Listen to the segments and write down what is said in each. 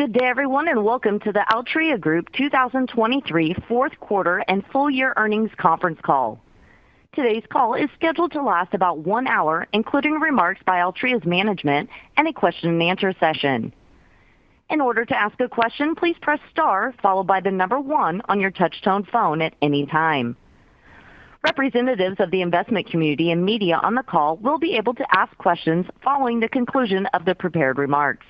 Good day, everyone, and welcome to the Altria Group 2023 fourth quarter and full year earnings conference call. Today's call is scheduled to last about 1 hour, including remarks by Altria's management and a question-and-answer session. In order to ask a question, please press star followed by the number 1 on your touch-tone phone at any time. Representatives of the investment community and media on the call will be able to ask questions following the conclusion of the prepared remarks.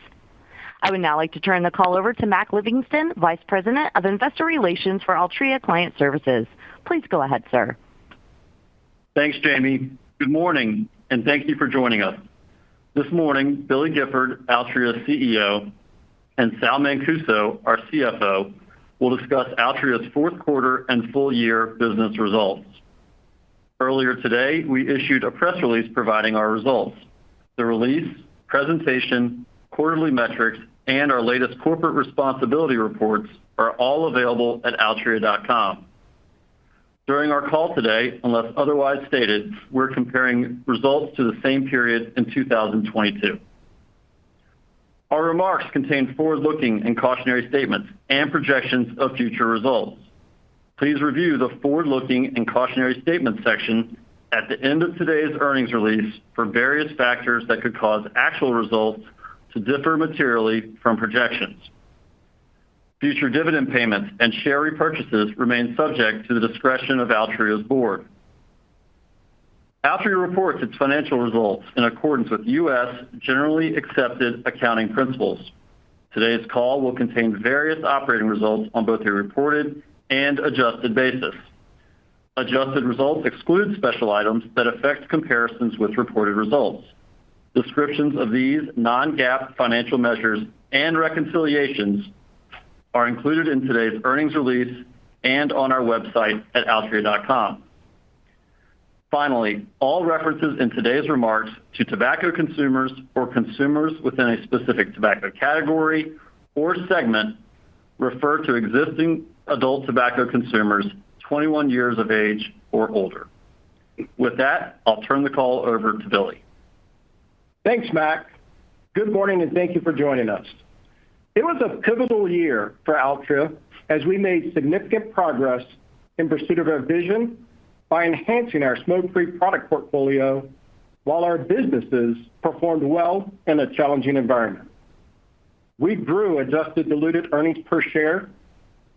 I would now like to turn the call over to Mac Livingston, Vice President of Investor Relations for Altria Client Services. Please go ahead, sir. Thanks, Jamie. Good morning, and thank you for joining us. This morning, Billy Gifford, Altria's CEO, and Sal Mancuso, our CFO, will discuss Altria's fourth quarter and full year business results. Earlier today, we issued a press release providing our results. The release, presentation, quarterly metrics, and our latest corporate responsibility reports are all available at altria.com. During our call today, unless otherwise stated, we're comparing results to the same period in 2022. Our remarks contain forward-looking and cautionary statements and projections of future results. Please review the forward-looking and cautionary statements section at the end of today's earnings release for various factors that could cause actual results to differ materially from projections. Future dividend payments and share repurchases remain subject to the discretion of Altria's board. Altria reports its financial results in accordance with U.S. generally accepted accounting principles. Today's call will contain various operating results on both a reported and adjusted basis. Adjusted results exclude special items that affect comparisons with reported results. Descriptions of these non-GAAP financial measures and reconciliations are included in today's earnings release and on our website at altria.com. Finally, all references in today's remarks to tobacco consumers or consumers within a specific tobacco category or segment refer to existing adult tobacco consumers 21 years of age or older. With that, I'll turn the call over to Billy. Thanks, Mac. Good morning, and thank you for joining us. It was a pivotal year for Altria as we made significant progress in pursuit of our vision by enhancing our smoke-free product portfolio while our businesses performed well in a challenging environment. We grew adjusted diluted earnings per share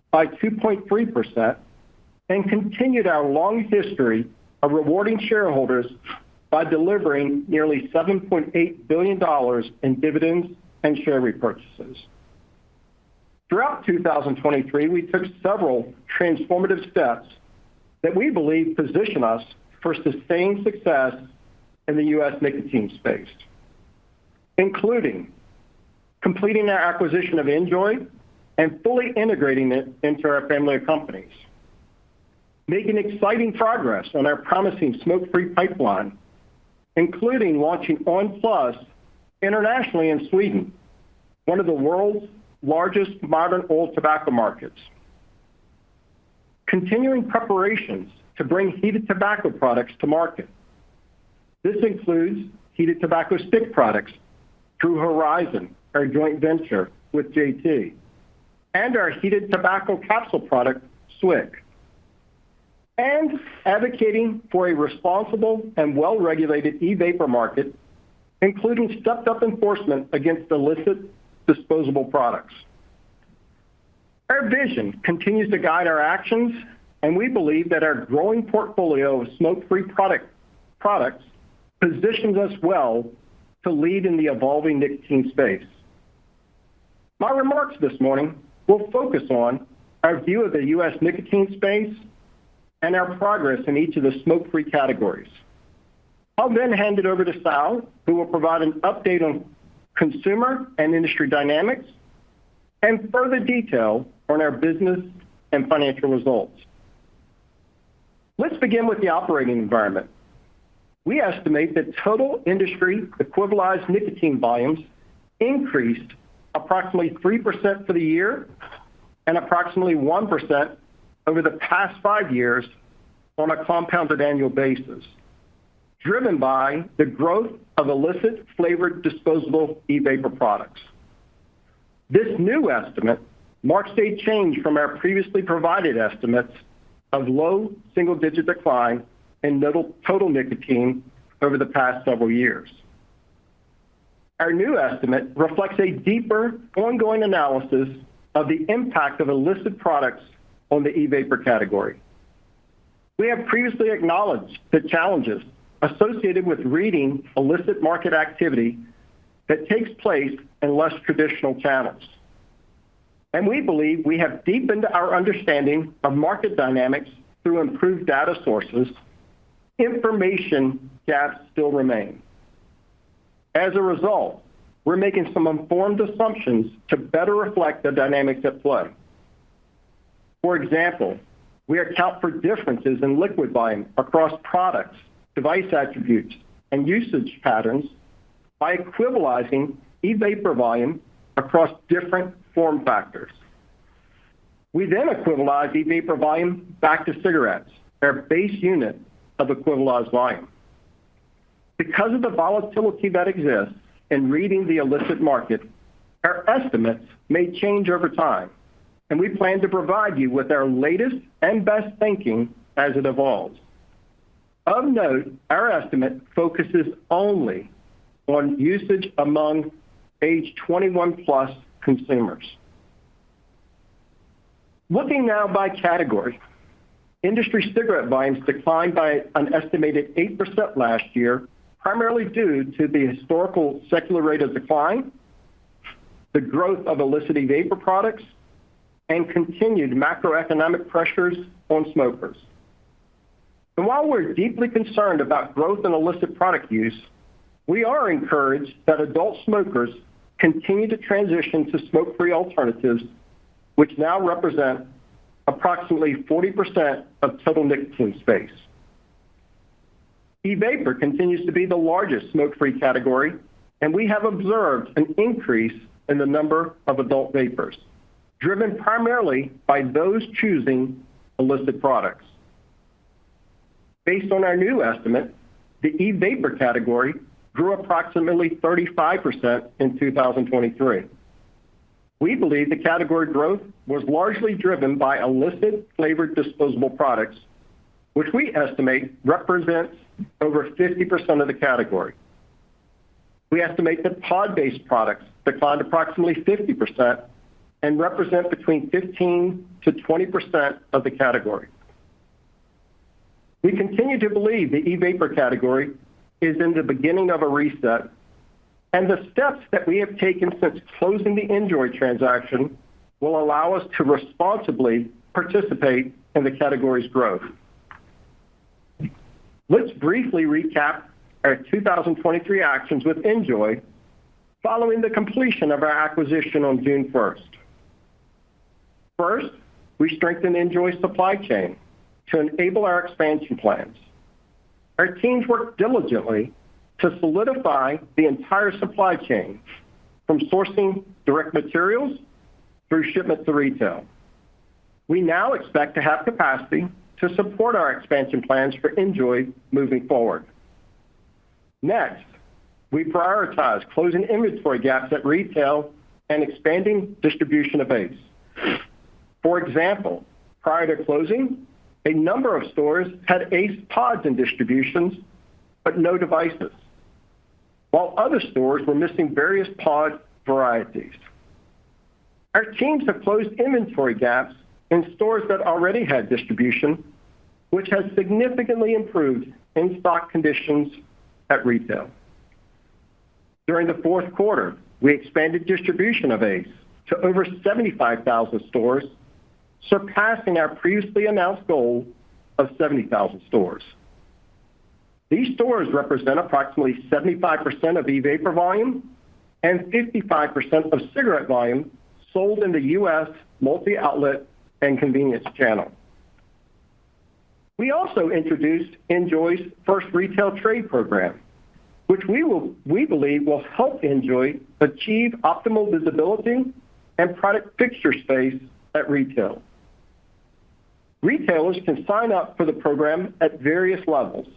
by 2.3% and continued our long history of rewarding shareholders by delivering nearly $7.8 billion in dividends and share repurchases. Throughout 2023, we took several transformative steps that we believe position us for sustained success in the U.S. nicotine space, including completing our acquisition of NJOY and fully integrating it into our family of companies, making exciting progress on our promising smoke-free pipeline, including launching on! PLUS internationally in Sweden, one of the world's largest modern oral tobacco markets. Continuing preparations to bring heated tobacco products to market. This includes heated tobacco stick products through Horizon, our joint venture with JT, and our heated tobacco capsule product, SWIC, and advocating for a responsible and well-regulated e-vapor market, including stepped-up enforcement against illicit disposable products. Our vision continues to guide our actions, and we believe that our growing portfolio of smoke-free products positions us well to lead in the evolving nicotine space. My remarks this morning will focus on our view of the U.S. nicotine space and our progress in each of the smoke-free categories. I'll then hand it over to Sal, who will provide an update on consumer and industry dynamics and further detail on our business and financial results. Let's begin with the operating environment. We estimate that total industry equivalized nicotine volumes increased approximately 3% for the year and approximately 1% over the past 5 years on a compounded annual basis, driven by the growth of illicit flavored disposable e-vapor products. This new estimate marks a change from our previously provided estimates of low single-digit decline in total nicotine over the past several years. Our new estimate reflects a deeper, ongoing analysis of the impact of illicit products on the e-vapor category. We have previously acknowledged the challenges associated with reading illicit market activity that takes place in less traditional channels. And we believe we have deepened our understanding of market dynamics through improved data sources. Information gaps still remain. As a result, we're making some informed assumptions to better reflect the dynamics at play. For example, we account for differences in liquid volume across products, device attributes, and usage patterns by equivalizing e-vapor volume across different form factors. We then equivalize e-vapor volume back to cigarettes, our base unit of equivalized volume. Because of the volatility that exists in reading the illicit market, our estimates may change over time, and we plan to provide you with our latest and best thinking as it evolves. Of note, our estimate focuses only on usage among age 21 plus consumers. Looking now by category, industry cigarette volumes declined by an estimated 8% last year, primarily due to the historical secular rate of decline, the growth of illicit e-vapor products, and continued macroeconomic pressures on smokers. And while we're deeply concerned about growth in illicit product use, we are encouraged that adult smokers continue to transition to smoke-free alternatives, which now represent approximately 40% of total nicotine space. E-vapor continues to be the largest smoke-free category, and we have observed an increase in the number of adult vapors, driven primarily by those choosing illicit products. Based on our new estimate, the e-vapor category grew approximately 35% in 2023. We believe the category growth was largely driven by illicit flavored disposable products, which we estimate represents over 50% of the category. We estimate that pod-based products declined approximately 50% and represent between 15 to 20% of the category. We continue to believe the e-vapor category is in the beginning of a reset, and the steps that we have taken since closing the NJOY transaction will allow us to responsibly participate in the category's growth. Let's briefly recap our 2023 actions with NJOY following the completion of our acquisition on June 1st. First, we strengthened NJOY's supply chain to enable our expansion plans. Our teams worked diligently to solidify the entire supply chain, from sourcing direct materials through shipment to retail. We now expect to have capacity to support our expansion plans for NJOY moving forward. Next, we prioritize closing inventory gaps at retail and expanding distribution of ACE. For example, prior to closing, a number of stores had ACE pods in distributions, but no devices, while other stores were missing various pod varieties. Our teams have closed inventory gaps in stores that already had distribution, which has significantly improved in-stock conditions at retail. During the fourth quarter, we expanded distribution of ACE to over 75,000 stores, surpassing our previously announced goal of 70,000 stores. These stores represent approximately 75% of e-vapor volume and 55% of cigarette volume sold in the U.S. multi-outlet and convenience channel. We also introduced NJOY's first retail trade program, which we believe will help NJOY achieve optimal visibility and product fixture space at retail. Retailers can sign up for the program at various levels,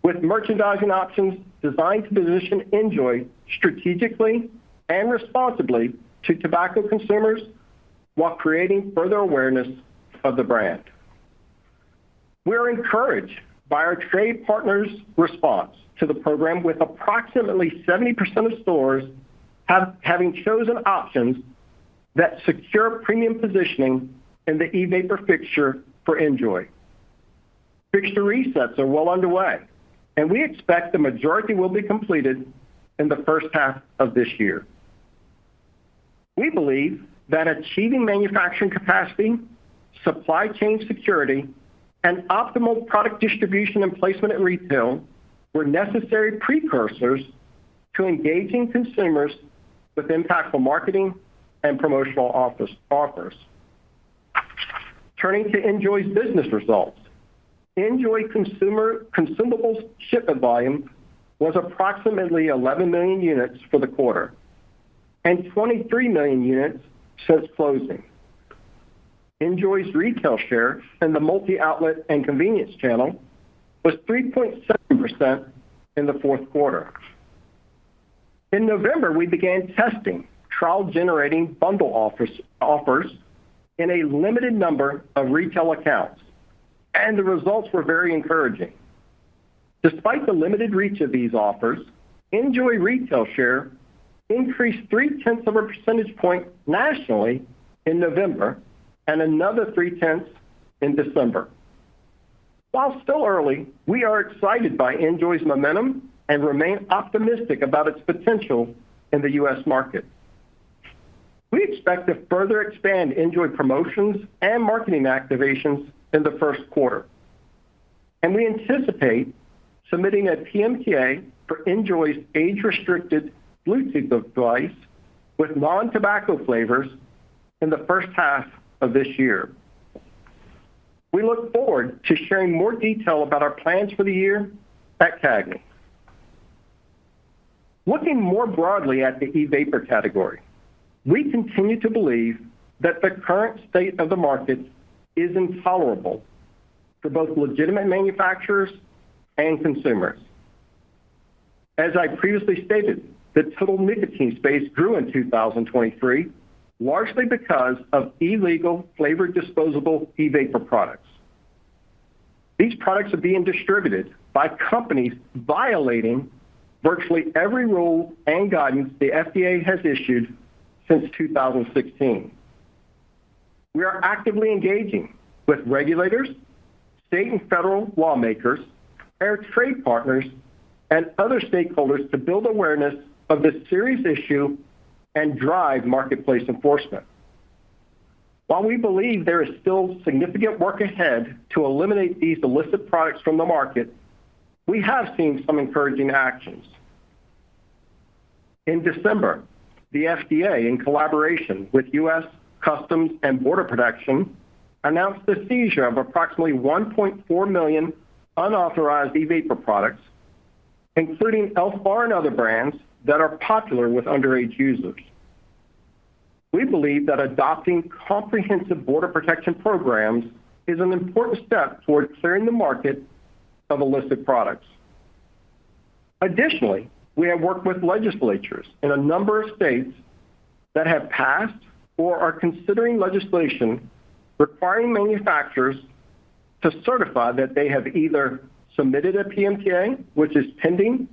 with merchandising options designed to position NJOY strategically and responsibly to tobacco consumers while creating further awareness of the brand. We're encouraged by our trade partners' response to the program, with approximately 70% of stores having chosen options that secure premium positioning in the e-vapor fixture for NJOY. Fixture resets are well underway, and we expect the majority will be completed in the first half of this year. We believe that achieving manufacturing capacity, supply chain security, and optimal product distribution and placement at retail were necessary precursors to engaging consumers with impactful marketing and promotional offers. Turning to NJOY's business results. NJOY consumables shipment volume was approximately 11 million units for the quarter and 23 million units since closing. NJOY's retail share in the multi-outlet and convenience channel was 3.7% in the fourth quarter. In November, we began testing trial-generating bundle offers in a limited number of retail accounts, and the results were very encouraging. Despite the limited reach of these offers, NJOY retail share increased 0.3 of a percentage point nationally in November and another 0.3 in December. While still early, we are excited by NJOY's momentum and remain optimistic about its potential in the U.S. market. We expect to further expand NJOY promotions and marketing activations in the first quarter, and we anticipate submitting a PMTA for NJOY's age-restricted Bluetooth device with non-tobacco flavors in the first half of this year. We look forward to sharing more detail about our plans for the year at CAGNY. Looking more broadly at the e-vapor category, we continue to believe that the current state of the market is intolerable for both legitimate manufacturers and consumers. As I previously stated, the total nicotine space grew in 2023, largely because of illegal flavored disposable e-vapor products. These products are being distributed by companies violating virtually every rule and guidance the FDA has issued since 2016. We are actively engaging with regulators, state and federal lawmakers, our trade partners, and other stakeholders to build awareness of this serious issue and drive marketplace enforcement. While we believe there is still significant work ahead to eliminate these illicit products from the market, we have seen some encouraging actions. In December, the FDA, in collaboration with U.S. Customs and Border Protection, announced the seizure of approximately 1.4 million unauthorized e-vapor products, including Elf Bar and other brands that are popular with underage users. We believe that adopting comprehensive border protection programs is an important step toward clearing the market of illicit products. Additionally, we have worked with legislatures in a number of states that have passed or are considering legislation requiring manufacturers to certify that they have either submitted a PMTA, which is pending,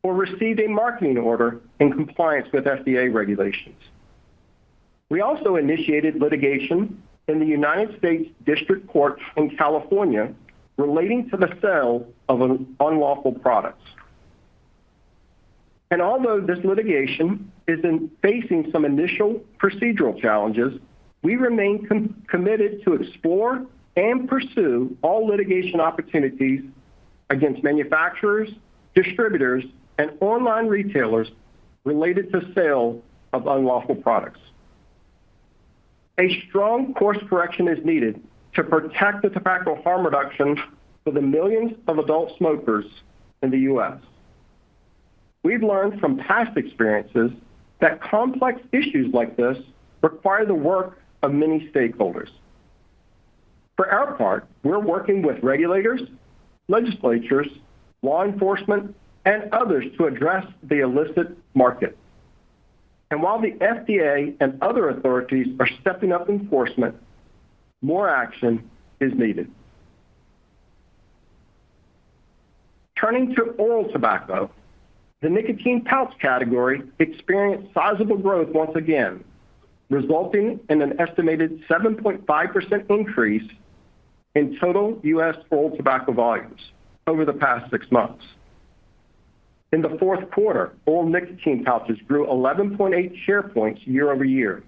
or received a marketing order in compliance with FDA regulations. We also initiated litigation in the United States District Court in California relating to the sale of unlawful products. And although this litigation is facing some initial procedural challenges, we remain committed to explore and pursue all litigation opportunities against manufacturers, distributors, and online retailers related to sale of unlawful products. A strong course correction is needed to protect the tobacco harm reduction for the millions of adult smokers in the U.S. We've learned from past experiences that complex issues like this require the work of many stakeholders. For our part, we're working with regulators, legislatures, law enforcement, and others to address the illicit market. And while the FDA and other authorities are stepping up enforcement, more action is needed. Turning to oral tobacco, the nicotine pouch category experienced sizable growth once again, resulting in an estimated 7.5% increase in total U.S. oral tobacco volumes over the past 6 months. In the fourth quarter, oral nicotine pouches grew 11.8 share points year over year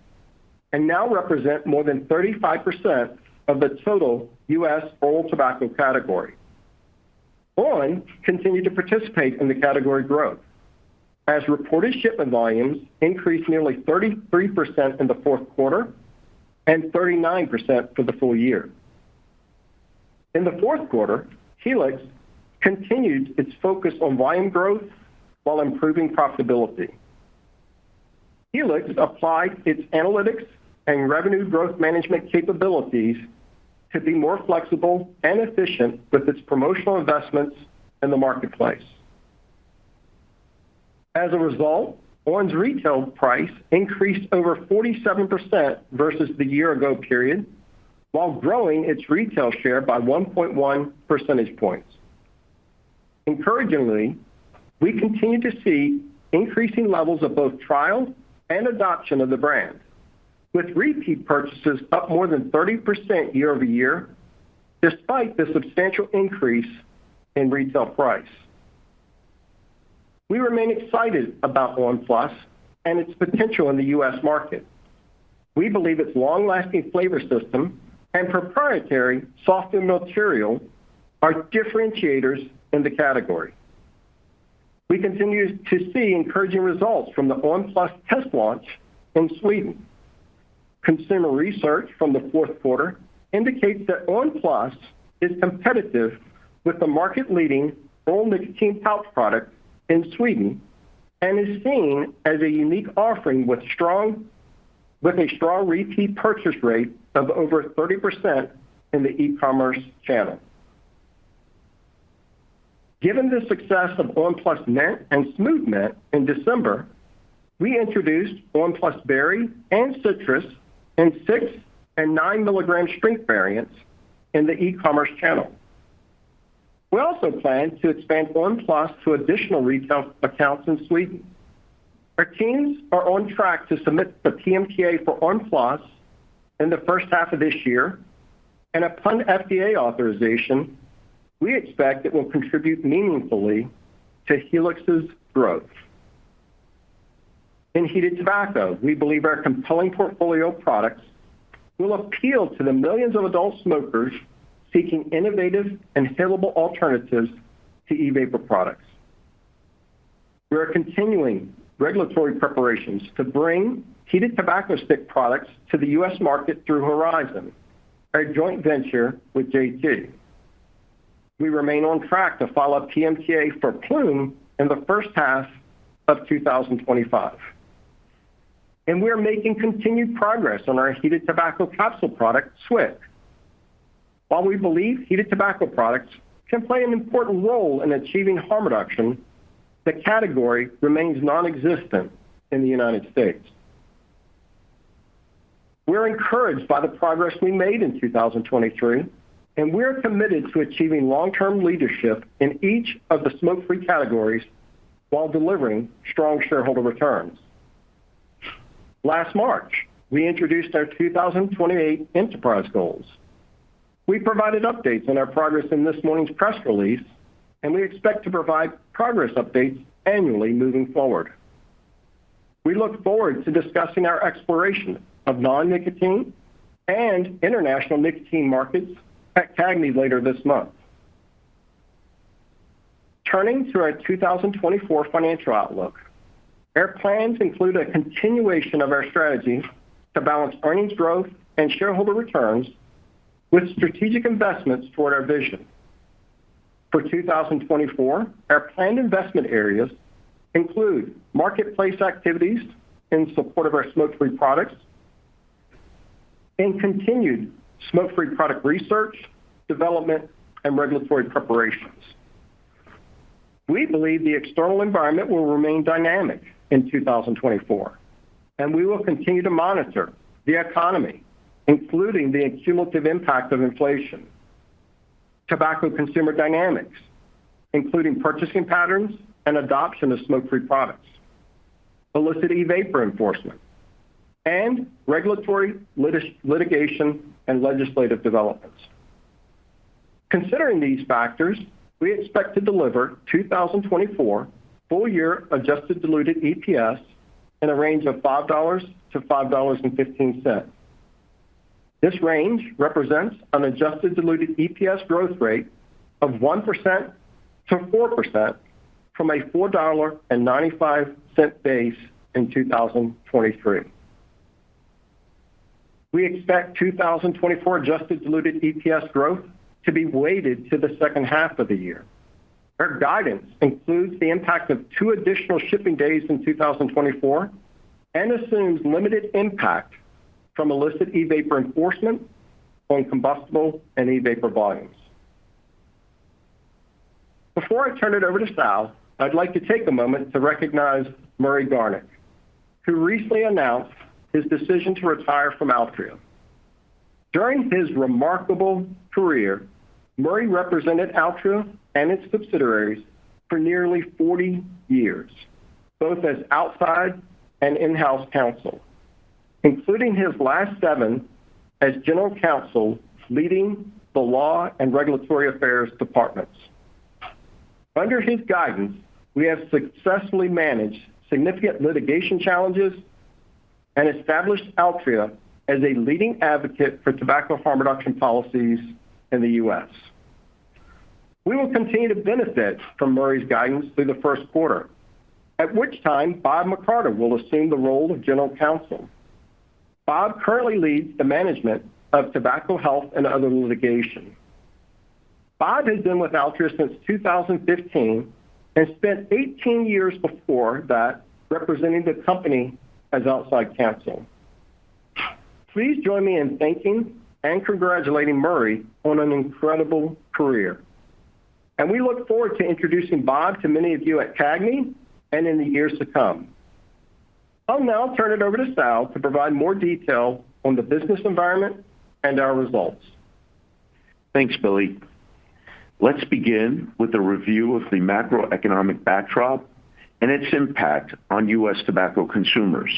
and now represent more than 35% of the total U.S. oral tobacco category. on! continued to participate in the category growth, as reported shipment volumes increased nearly 33% in the fourth quarter and 39% for the full year. In the fourth quarter, Helix continued its focus on volume growth while improving profitability. Helix applied its analytics and revenue growth management capabilities to be more flexible and efficient with its promotional investments in the marketplace. As a result, on!'s retail price increased over 47% versus the year-ago period, while growing its retail share by 1.1 percentage points. Encouragingly, we continue to see increasing levels of both trial and adoption of the brand, with repeat purchases up more than 30% year over year, despite the substantial increase in retail price. We remain excited about on! PLUS and its potential in the U.S. market. We believe its long-lasting flavor system and proprietary soft-film material are differentiators in the category. We continue to see encouraging results from the on! PLUS test launch in Sweden. Consumer research from the fourth quarter indicates that on! PLUS is competitive with the market-leading oral nicotine pouch product in Sweden and is seen as a unique offering with a strong repeat purchase rate of over 30% in the e-commerce channel. Given the success of on! PLUS Mint and Smooth Mint in December, we introduced on! PLUS Berry and Citrus in 6 and 9 milligram strength variants in the e-commerce channel. We also plan to expand on! PLUS to additional retail accounts in Sweden. Our teams are on track to submit the PMTA for on! PLUS in the first half of this year, and upon FDA authorization, we expect it will contribute meaningfully to Helix's growth. In heated tobacco, we believe our compelling portfolio of products will appeal to the millions of adult smokers seeking innovative and inhalable alternatives to e-vapor products. We are continuing regulatory preparations to bring heated tobacco stick products to the U.S. market through Horizon, our joint venture with JT. We remain on track to file a PMTA for Plume in the first half of 2025. And we are making continued progress on our heated tobacco capsule product, SWIC. While we believe heated tobacco products can play an important role in achieving harm reduction, the category remains non-existent in the United States. We're encouraged by the progress we made in 2023, and we're committed to achieving long-term leadership in each of the smoke-free categories while delivering strong shareholder returns. Last March, we introduced our 2028 enterprise goals. We provided updates on our progress in this morning's press release, and we expect to provide progress updates annually moving forward. We look forward to discussing our exploration of non-nicotine and international nicotine markets at CAGNY later this month. Turning to our 2024 financial outlook, our plans include a continuation of our strategy to balance earnings growth and shareholder returns with strategic investments toward our vision. For 2024, our planned investment areas include marketplace activities in support of our smoke-free products and continued smoke-free product research, development, and regulatory preparations. We believe the external environment will remain dynamic in 2024, and we will continue to monitor the economy, including the cumulative impact of inflation, tobacco consumer dynamics, including purchasing patterns and adoption of smoke-free products, illicit e-vapor enforcement, and regulatory litigation and legislative developments. Considering these factors, we expect to deliver 2024 full-year adjusted diluted EPS in a range of $5 to $5.15. This range represents an adjusted diluted EPS growth rate of 1% to 4% from a $4.95 base in 2023. We expect 2024 adjusted diluted EPS growth to be weighted to the second half of the year. Our guidance includes the impact of 2 additional shipping days in 2024 and assumes limited impact from illicit e-vapor enforcement on combustible and e-vapor volumes. Before I turn it over to Sal, I'd like to take a moment to recognize Murray Garnick, who recently announced his decision to retire from Altria. During his remarkable career, Murray represented Altria and its subsidiaries for nearly 40 years, both as outside and in-house counsel, including his last 7 as general counsel leading the law and regulatory affairs departments. Under his guidance, we have successfully managed significant litigation challenges and established Altria as a leading advocate for tobacco harm reduction policies in the U.S. We will continue to benefit from Murray's guidance through the first quarter, at which time Bob McCarter will assume the role of general counsel. Bob currently leads the management of tobacco health and other litigation. Bob has been with Altria since 2015 and spent 18 years before that representing the company as outside counsel. Please join me in thanking and congratulating Murray on an incredible career. And we look forward to introducing Bob to many of you at CAGNY and in the years to come. I'll now turn it over to Sal to provide more detail on the business environment and our results. Thanks, Billy. Let's begin with a review of the macroeconomic backdrop and its impact on U.S. tobacco consumers.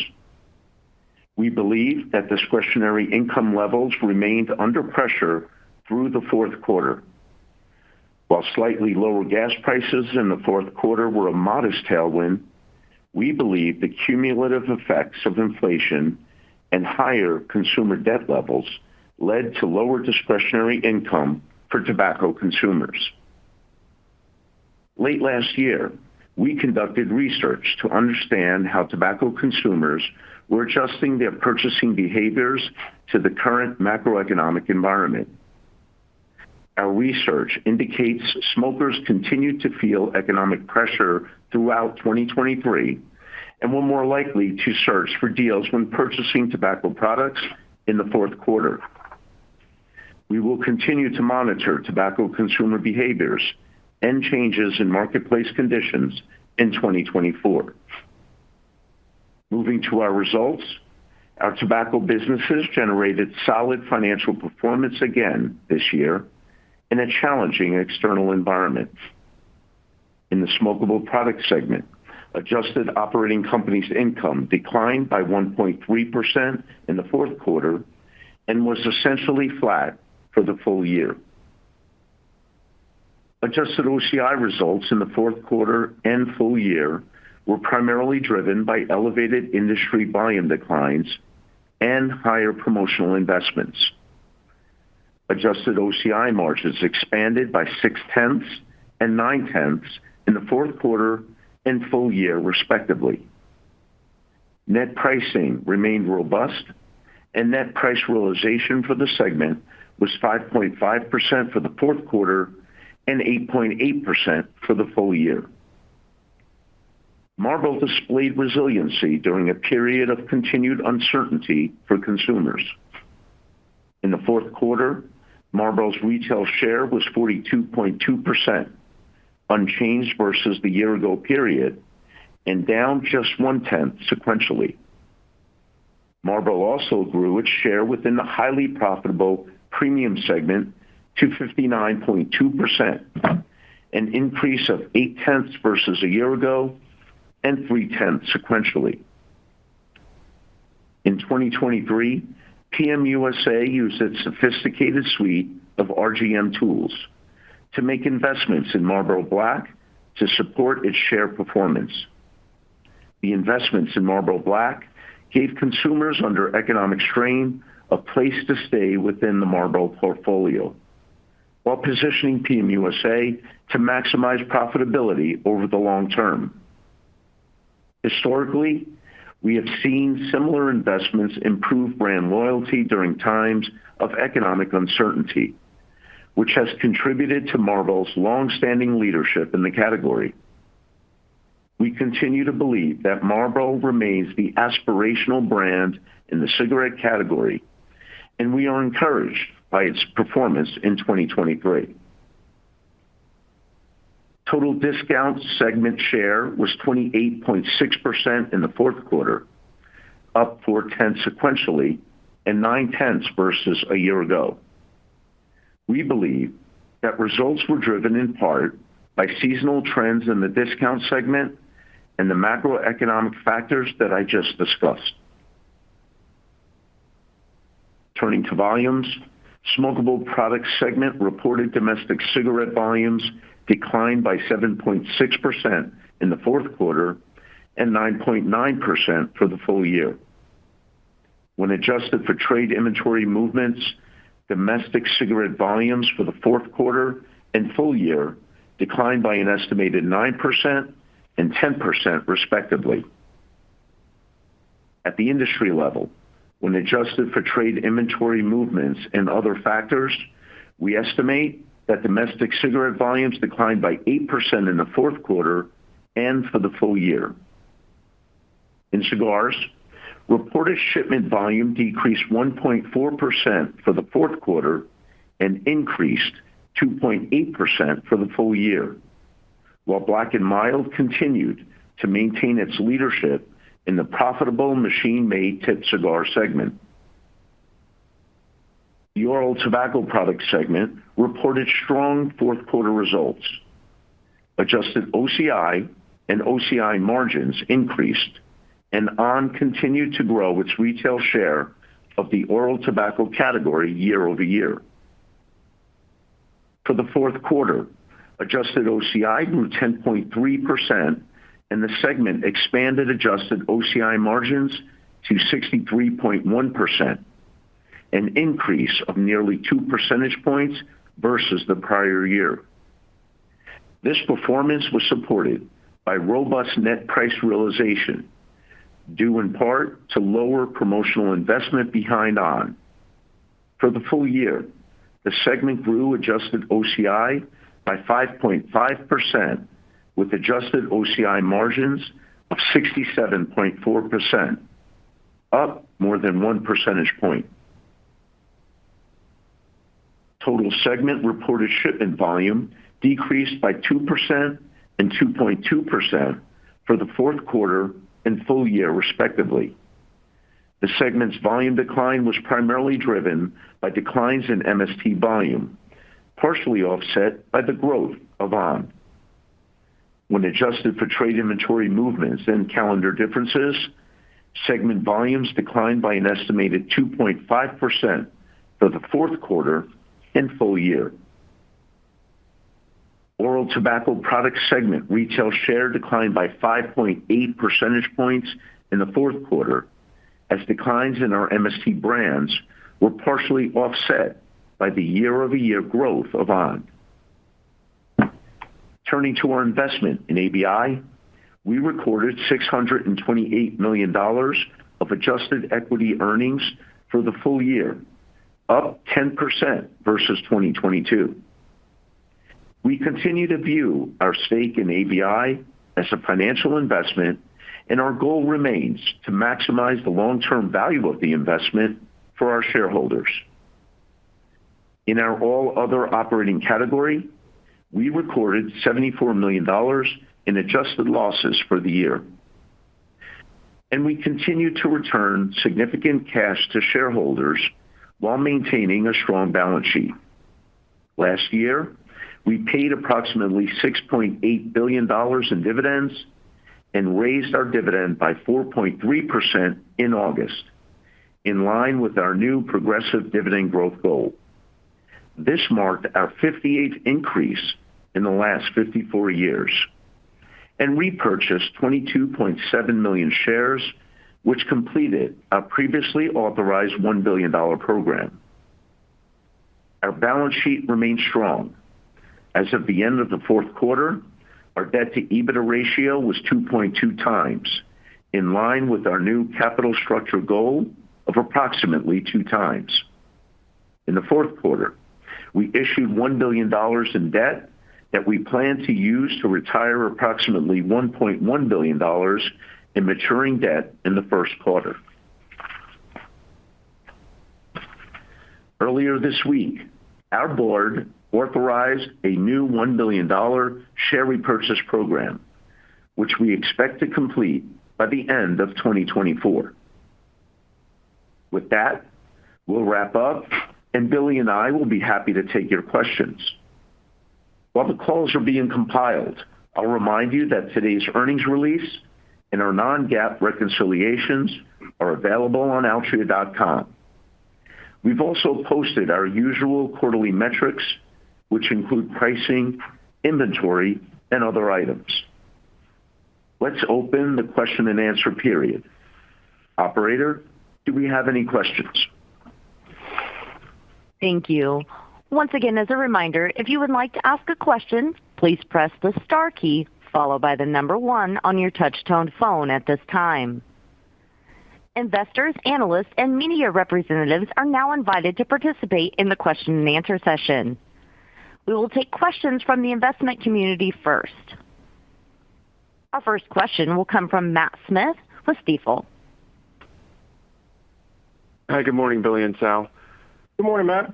We believe that discretionary income levels remained under pressure through the fourth quarter. While slightly lower gas prices in the fourth quarter were a modest tailwind, we believe the cumulative effects of inflation and higher consumer debt levels led to lower discretionary income for tobacco consumers. Late last year, we conducted research to understand how tobacco consumers were adjusting their purchasing behaviors to the current macroeconomic environment. Our research indicates smokers continued to feel economic pressure throughout 2023 and were more likely to search for deals when purchasing tobacco products in the fourth quarter. We will continue to monitor tobacco consumer behaviors and changes in marketplace conditions in 2024. Moving to our results, our tobacco businesses generated solid financial performance again this year in a challenging external environment. In the smokable product segment, adjusted operating companies' income declined by 1.3% in the fourth quarter and was essentially flat for the full year. Adjusted OCI results in the fourth quarter and full year were primarily driven by elevated industry volume declines and higher promotional investments. Adjusted OCI margins expanded by 0.6 and 0.9 in the fourth quarter and full year, respectively. Net pricing remained robust, and net price realization for the segment was 5.5% for the fourth quarter and 8.8% for the full year. Marlboro displayed resiliency during a period of continued uncertainty for consumers. In the fourth quarter, Marlboro's retail share was 42.2%, unchanged versus the year-ago period, and down just 0.1 sequentially. Marlboro also grew its share within the highly profitable premium segment to 59.2%, an increase of 0.8 versus a year ago and 0.3 sequentially. In 2023, PM USA used its sophisticated suite of RGM tools to make investments in Marlboro Black to support its share performance. The investments in Marlboro Black gave consumers under economic strain a place to stay within the Marlboro portfolio, while positioning PM USA to maximize profitability over the long term. Historically, we have seen similar investments improve brand loyalty during times of economic uncertainty, which has contributed to Marlboro's long-standing leadership in the category. We continue to believe that Marlboro remains the aspirational brand in the cigarette category, and we are encouraged by its performance in 2023. Total discount segment share was 28.6% in the fourth quarter, up 0.4 sequentially and 0.9 versus a year ago. We believe that results were driven in part by seasonal trends in the discount segment and the macroeconomic factors that I just discussed. Turning to volumes, smokeable products segment reported domestic cigarette volumes declined by 7.6% in the fourth quarter and 9.9% for the full year. When adjusted for trade inventory movements, domestic cigarette volumes for the fourth quarter and full year declined by an estimated 9% and 10% respectively. At the industry level, when adjusted for trade inventory movements and other factors, we estimate that domestic cigarette volumes declined by 8% in the fourth quarter and for the full year. In cigars, reported shipment volume decreased 1.4% for the fourth quarter and increased 2.8% for the full year, while Black & Mild continued to maintain its leadership in the profitable machine-made tip cigar segment. The oral tobacco products segment reported strong fourth quarter results. Adjusted OCI and OCI margins increased, and on continued to grow its retail share of the oral tobacco category year over year. For the fourth quarter, adjusted OCI grew 10.3%, and the segment expanded adjusted OCI margins to 63.1%, an increase of nearly 2 percentage points versus the prior year. This performance was supported by robust net price realization, due in part to lower promotional investment behind on. For the full year, the segment grew adjusted OCI by 5.5%, with adjusted OCI margins of 67.4%, up more than 1 percentage point. Total segment reported shipment volume decreased by 2% and 2.2% for the fourth quarter and full year, respectively. The segment's volume decline was primarily driven by declines in MST volume, partially offset by the growth of on. When adjusted for trade inventory movements and calendar differences, segment volumes declined by an estimated 2.5% for the fourth quarter and full year. Oral tobacco products segment retail share declined by 5.8 percentage points in the fourth quarter, as declines in our MST brands were partially offset by the year-over-year growth of on. Turning to our investment in ABI, we recorded $628 million of adjusted equity earnings for the full year, up 10% versus 2022. We continue to view our stake in ABI as a financial investment, and our goal remains to maximize the long-term value of the investment for our shareholders. In our all other operating category, we recorded $74 million in adjusted losses for the year. and we continue to return significant cash to shareholders while maintaining a strong balance sheet. Last year, we paid approximately $6.8 billion in dividends and raised our dividend by 4.3% in August, in line with our new progressive dividend growth goal. This marked our 58th increase in the last 54 years and repurchased 22.7 million shares, which completed our previously authorized $1 billion program. Our balance sheet remains strong. As of the end of the fourth quarter, our debt-to-EBITDA ratio was 2.2 times, in line with our new capital structure goal of approximately 2 times. In the fourth quarter, we issued $1 billion in debt that we plan to use to retire approximately $1.1 billion in maturing debt in the first quarter. Earlier this week, our board authorized a new $1 billion share repurchase program, which we expect to complete by the end of 2024. With that, we'll wrap up, and Billy and I will be happy to take your questions. While the calls are being compiled, I'll remind you that today's earnings release and our non-GAAP reconciliations are available on altria.com. We've also posted our usual quarterly metrics, which include pricing, inventory, and other items. Let's open the question and answer period. Operator, do we have any questions? Thank you. Once again, as a reminder, if you would like to ask a question, please press the star key followed by the number 1 on your touch-tone phone at this time. Investors, analysts, and media representatives are now invited to participate in the question and answer session. We will take questions from the investment community first. Our first question will come from Matt Smith with Stifel. Hi, good morning, Billy and Sal. Good morning, Matt.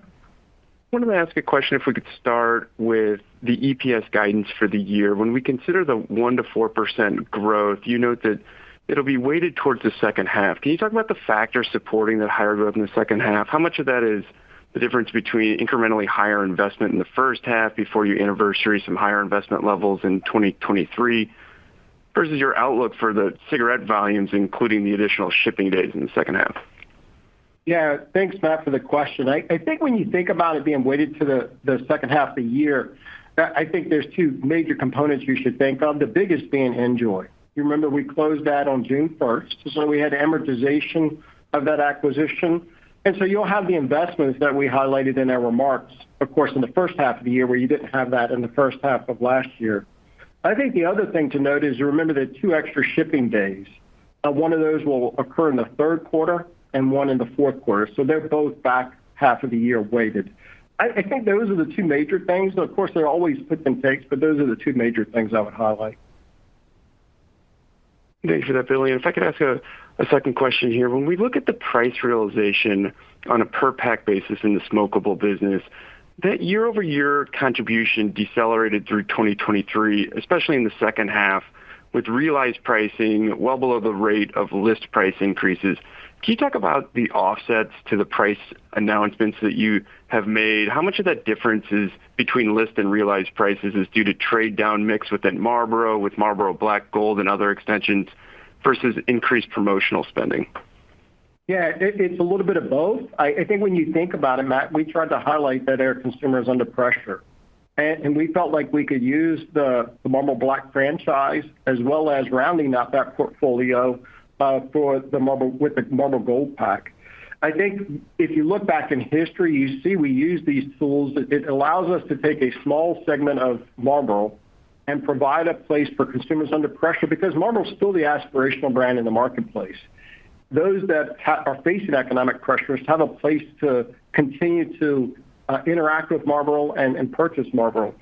I wanted to ask a question if we could start with the EPS guidance for the year. When we consider the 1% to 4% growth, you note that it'll be weighted towards the second half. Can you talk about the factors supporting that higher growth in the second half? How much of that is the difference between incrementally higher investment in the first half before you anniversary some higher investment levels in 2023 versus your outlook for the cigarette volumes, including the additional shipping days in the second half? Yeah, thanks, Matt, for the question. I think when you think about it being weighted to the second half of the year, I think there's 2 major components you should think of, the biggest being NJOY. You remember we closed that on June 1st, so we had amortization of that acquisition. And so you'll have the investments that we highlighted in our remarks, of course, in the first half of the year where you didn't have that in the first half of last year. I think the other thing to note is you remember the 2 extra shipping days. One of those will occur in the third quarter and one in the fourth quarter. So they're both back half of the year weighted. I think those are the 2 major things. Of course, there are always puts and takes, but those are the 2 major things I would highlight. Thanks for that, Billy. And if I could ask a second question here. When we look at the price realization on a per-pack basis in the smokeable business, that year-over-year contribution decelerated through 2023, especially in the second half, with realized pricing well below the rate of list price increases. Can you talk about the offsets to the price announcements that you have made? How much of that difference is between list and realized prices is due to trade down mix within Marlboro, with Marlboro Black Gold and other extensions versus increased promotional spending? Yeah, it's a little bit of both. I think when you think about it, Matt, we tried to highlight that our consumer is under pressure. And we felt like we could use the Marlboro Black franchise as well as rounding out that portfolio for the Marlboro Gold pack. I think if you look back in history, you see we use these tools. It allows us to take a small segment of Marlboro and provide a place for consumers under pressure because Marlboro is still the aspirational brand in the marketplace. Those that are facing economic pressures have a place to continue to interact with Marlboro and purchase Marlboro.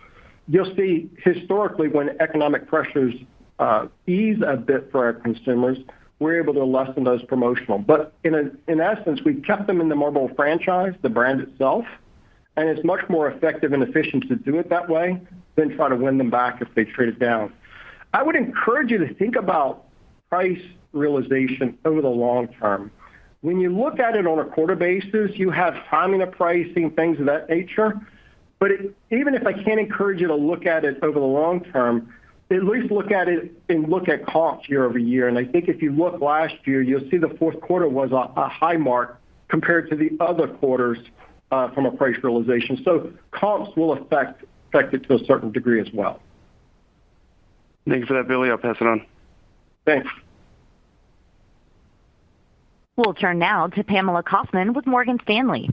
You'll see historically when economic pressures ease a bit for our consumers, we're able to lessen those promotional. But in essence, we kept them in the Marlboro franchise, the brand itself, and it's much more effective and efficient to do it that way than try to win them back if they trade it down. I would encourage you to think about price realization over the long term. When you look at it on a quarter basis, you have timing of pricing, things of that nature. But even if I can't encourage you to look at it over the long term, at least look at it and look at comps year over year. And I think if you look last year, you'll see the fourth quarter was a high mark compared to the other quarters from a price realization. So comps will affect it to a certain degree as well. Thank you for that, Billy. I'll pass it on. Thanks. We'll turn now to Pamela Kaufman with Morgan Stanley.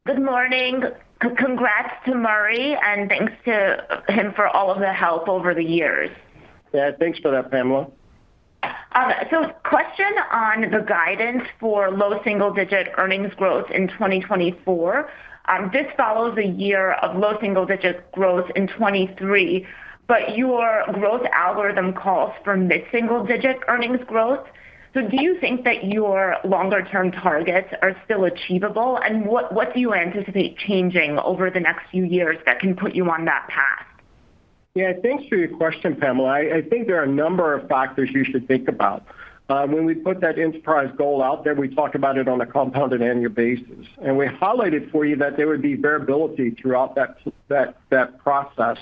Good morning. Congrats to Murray, and thanks to him for all of the help over the years. Yeah, thanks for that, Pamela. So question on the guidance for low single-digit earnings growth in 2024. This follows a year of low single-digit growth in 23, but your growth algorithm calls for mid-single-digit earnings growth. So do you think that your longer-term targets are still achievable? And what do you anticipate changing over the next few years that can put you on that path? Yeah, thanks for your question, Pamela. I think there are a number of factors you should think about. When we put that enterprise goal out there, we talked about it on a compounded annual basis. And we highlighted for you that there would be variability throughout that process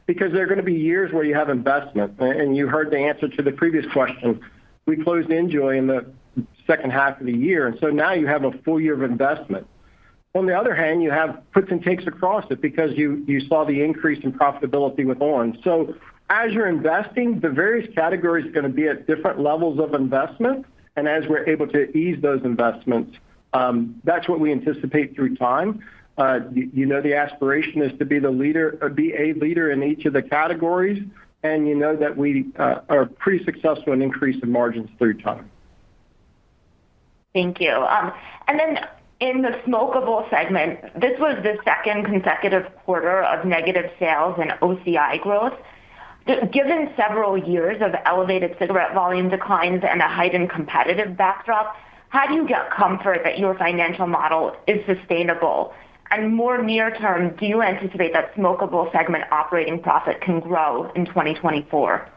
because there are going to be years where you have investment. And you heard the answer to the previous question. We closed Enjoy in the second half of the year, and so now you have a full year of investment. On the other hand, you have puts and takes across it because you saw the increase in profitability with on. So as you're investing, the various categories are going to be at different levels of investment, and as we're able to ease those investments, that's what we anticipate through time. You know, the aspiration is to be a leader in each of the categories. And you know that we are pretty successful in increasing margins through time. Thank you. And then in the smokeable segment, this was the second consecutive quarter of negative sales and OCI growth. Given several years of elevated cigarette volume declines and a heightened competitive backdrop, how do you get comfort that your financial model is sustainable? And more near term, do you anticipate that smokeable segment operating profit can grow in 2024?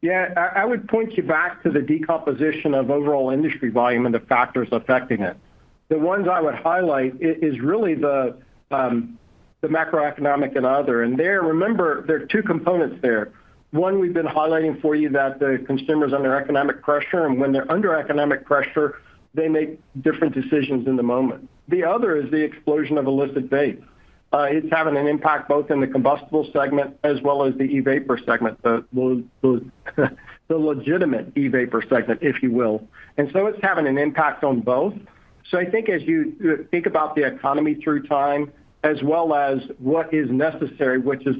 Yeah, I would point you back to the decomposition of overall industry volume and the factors affecting it. The ones I would highlight is really the macroeconomic and other. And remember, there are two components there. One, we've been highlighting for you that the consumer's under economic pressure, and when they're under economic pressure, they make different decisions in the moment. The other is the explosion of illicit vape. It's having an impact both in the combustible segment as well as the e-vapor segment, the legitimate e-vapor segment, if you will. And so it's having an impact on both. So I think as you think about the economy through time, as well as what is necessary, which is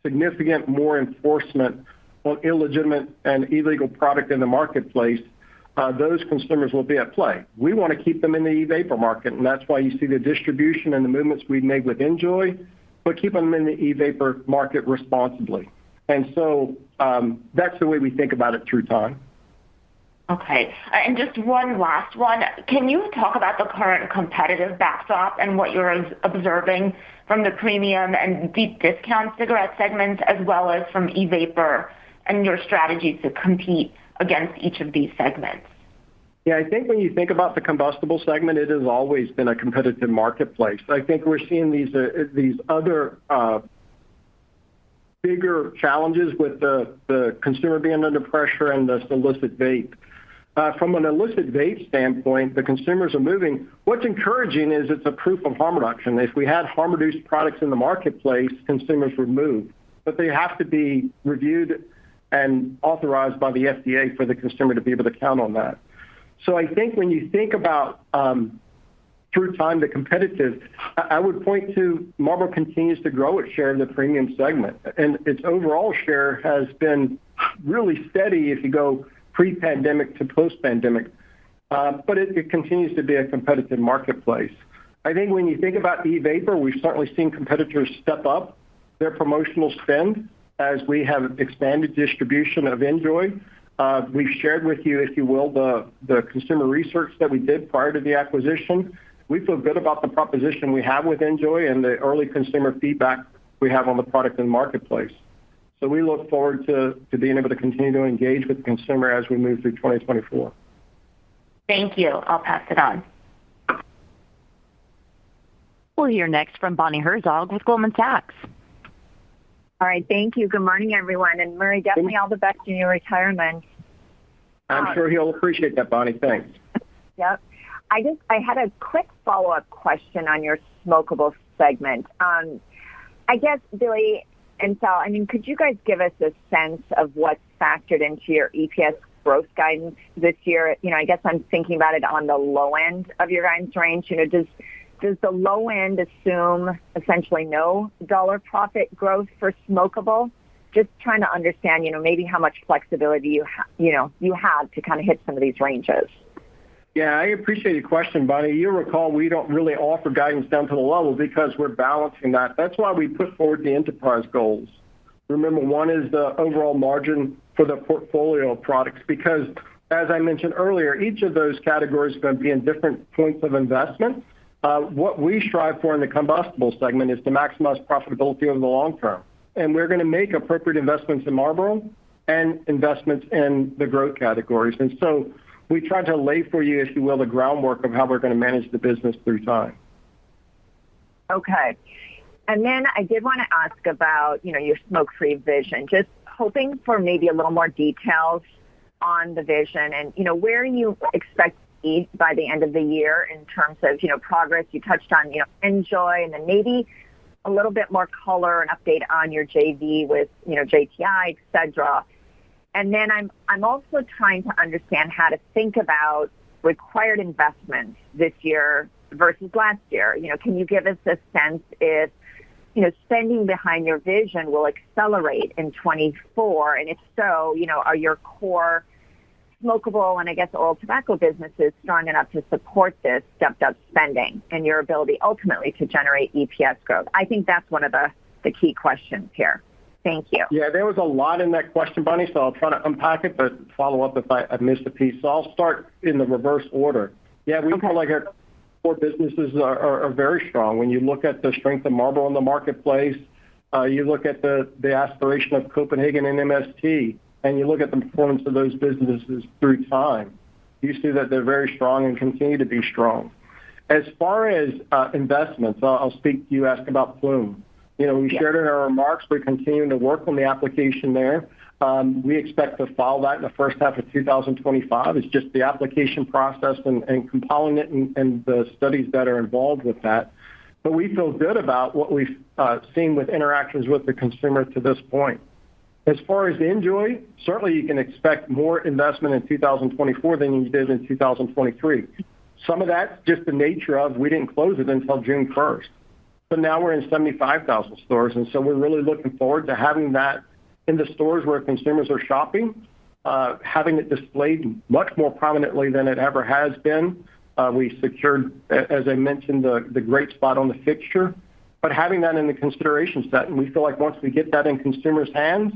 significant more enforcement on illegitimate and illegal product in the marketplace, those consumers will be at play. We want to keep them in the e-vapor market, and that's why you see the distribution and the movements we've made with Enjoy, but keep them in the e-vapor market responsibly. And so that's the way we think about it through time. Okay. And just one last one. Can you talk about the current competitive backdrop and what you're observing from the premium and deep discount cigarette segments as well as from e-vapor and your strategy to compete against each of these segments? Yeah, I think when you think about the combustible segment, it has always been a competitive marketplace. I think we're seeing these other bigger challenges with the consumer being under pressure and the illicit vape. From an illicit vape standpoint, the consumers are moving. What's encouraging is it's a proof of harm reduction. If we had harm-reduced products in the marketplace, consumers would move. But they have to be reviewed and authorized by the FDA for the consumer to be able to count on that. So I think when you think about through time the competitive, I would point to Marlboro continues to grow its share in the premium segment. And its overall share has been really steady if you go pre-pandemic to post-pandemic. But it continues to be a competitive marketplace. I think when you think about e-vapor, we've certainly seen competitors step up their promotional spend as we have expanded distribution of Enjoy. We've shared with you, if you will, the consumer research that we did prior to the acquisition. We feel good about the proposition we have with Enjoy and the early consumer feedback we have on the product in the marketplace. So we look forward to being able to continue to engage with the consumer as we move through 2024. Thank you. I'll pass it on. We'll hear next from Bonnie Herzog with Goldman Sachs. All right, thank you. Good morning, everyone. And Murray, definitely all the best in your retirement. I'm sure he'll appreciate that, Bonnie. Thanks. Yep. I had a quick follow-up question on your smokeable segment. I guess, Billy and Sal, could you guys give us a sense of what's factored into your EPS growth guidance this year? I guess I'm thinking about it on the low end of your guidance range. Does the low end assume essentially no dollar profit growth for smokeable? Just trying to understand, maybe how much flexibility you have to kind of hit some of these ranges. Yeah, I appreciate your question, Bonnie. You recall we don't really offer guidance down to the level because we're balancing that. That's why we put forward the enterprise goals. Remember, one is the overall margin for the portfolio of products because, as I mentioned earlier, each of those categories is going to be in different points of investment. What we strive for in the combustible segment is to maximize profitability over the long term. And we're going to make appropriate investments in Marlboro and investments in the growth categories. And so we try to lay for you, if you will, the groundwork of how we're going to manage the business through time. Okay. And then I did want to ask about, your smoke-free vision, just hoping for maybe a little more details on the vision and, where you expect to be by the end of the year in terms of, progress. You touched on, Enjoy, and then maybe a little bit more color and update on your JV with, JTI, et cetera. And then I'm also trying to understand how to think about required investments this year versus last year. Can you give us a sense if, spending behind your vision will accelerate in 24? And if so, are your core smokable and I guess oral tobacco businesses strong enough to support this stepped up spending and your ability ultimately to generate EPS growth? I think that's one of the key questions here. Thank you. Yeah, there was a lot in that question, Bonnie, so I'll try to unpack it, but follow up if I missed a piece. So I'll start in the reverse order. Yeah, we feel like our core businesses are very strong. When you look at the strength of Marlboro in the marketplace, you look at the aspiration of Copenhagen and MST, and you look at the performance of those businesses through time, you see that they're very strong and continue to be strong. As far as investments, I'll speak to you, ask about Plume. We shared in our remarks, we're continuing to work on the application there. We expect to file that in the first half of 2025. It's just the application process and compiling it and the studies that are involved with that. But we feel good about what we've seen with interactions with the consumer to this point. As far as Enjoy, certainly you can expect more investment in 2024 than you did in 2023. Some of that's just the nature of we didn't close it until June 1st. But now we're in 75,000 stores, and so we're really looking forward to having that in the stores where consumers are shopping, having it displayed much more prominently than it ever has been. We secured, as I mentioned, the great spot on the fixture, but having that in the consideration set, and we feel like once we get that in consumers' hands,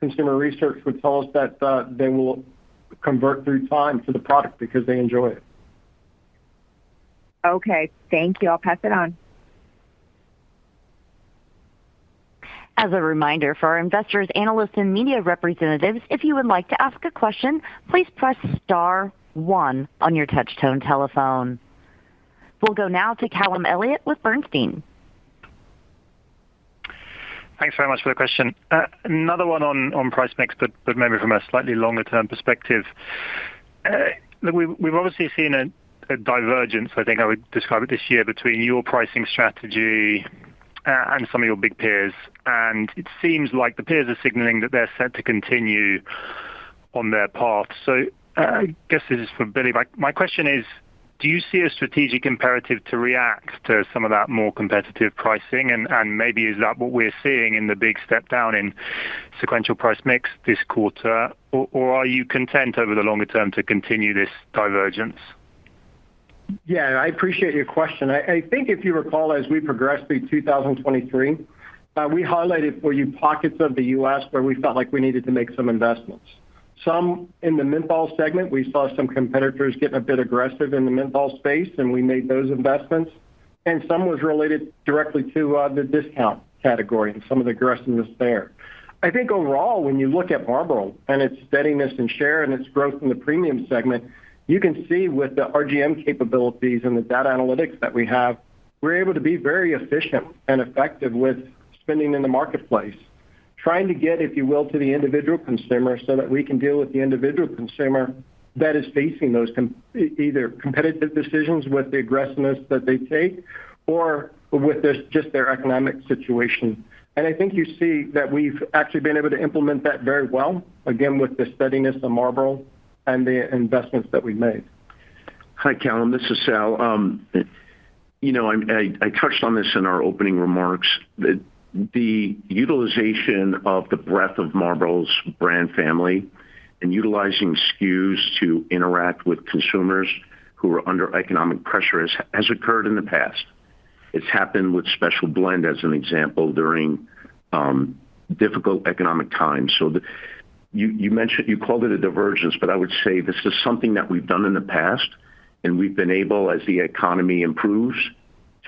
consumer research would tell us that they will convert through time to the product because they enjoy it. Okay, thank you. I'll pass it on. As a reminder for our investors, analysts, and media representatives, if you would like to ask a question, please press star 1 on your touch-tone telephone. We'll go now to Callum Elliott with Bernstein. Thanks very much for the question. Another one on price mix, but maybe from a slightly longer-term perspective. We've obviously seen a divergence, I think I would describe it this year, between your pricing strategy and some of your big peers. And it seems like the peers are signaling that they're set to continue on their path. So I guess this is for Billy. My question is, do you see a strategic imperative to react to some of that more competitive pricing? And maybe is that what we're seeing in the big step down in sequential price mix this quarter? Or are you content over the longer term to continue this divergence? Yeah, I appreciate your question. I think if you recall, as we progressed through 2023, we highlighted for you pockets of the U.S. where we felt like we needed to make some investments. Some in the menthol segment, we saw some competitors getting a bit aggressive in the menthol space, and we made those investments. And some was related directly to the discount category and some of the aggressiveness there. I think overall, when you look at Marlboro and its steadiness in share and its growth in the premium segment, you can see with the RGM capabilities and the data analytics that we have, we're able to be very efficient and effective with spending in the marketplace, trying to get, if you will, to the individual consumer so that we can deal with the individual consumer that is facing those either competitive decisions with the aggressiveness that they take or with just their economic situation. And I think you see that we've actually been able to implement that very well, again, with the steadiness of Marlboro and the investments that we've made. Hi, Callum. This is Sal. I touched on this in our opening remarks. The utilization of the breadth of Marlboro's brand family and utilizing SKUs to interact with consumers who are under economic pressure has occurred in the past. It's happened with Special Blend, as an example, during difficult economic times. So you called it a divergence, but I would say this is something that we've done in the past, and we've been able, as the economy improves,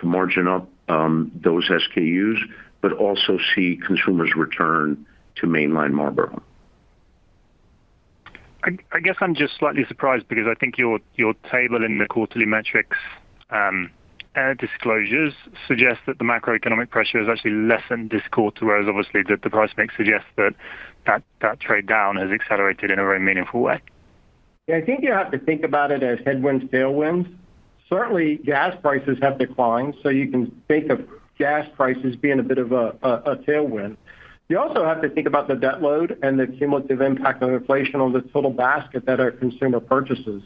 to margin up those SKUs, but also see consumers return to mainline Marlboro. I guess I'm just slightly surprised because I think your table in the quarterly metrics disclosures suggests that the macroeconomic pressure has actually lessened this quarter, whereas obviously the price mix suggests that trade down has accelerated in a very meaningful way. Yeah, I think you have to think about it as headwinds, tailwinds. Certainly, gas prices have declined, so you can think of gas prices being a bit of a tailwind. You also have to think about the debt load and the cumulative impact of inflation on the total basket that our consumer purchases.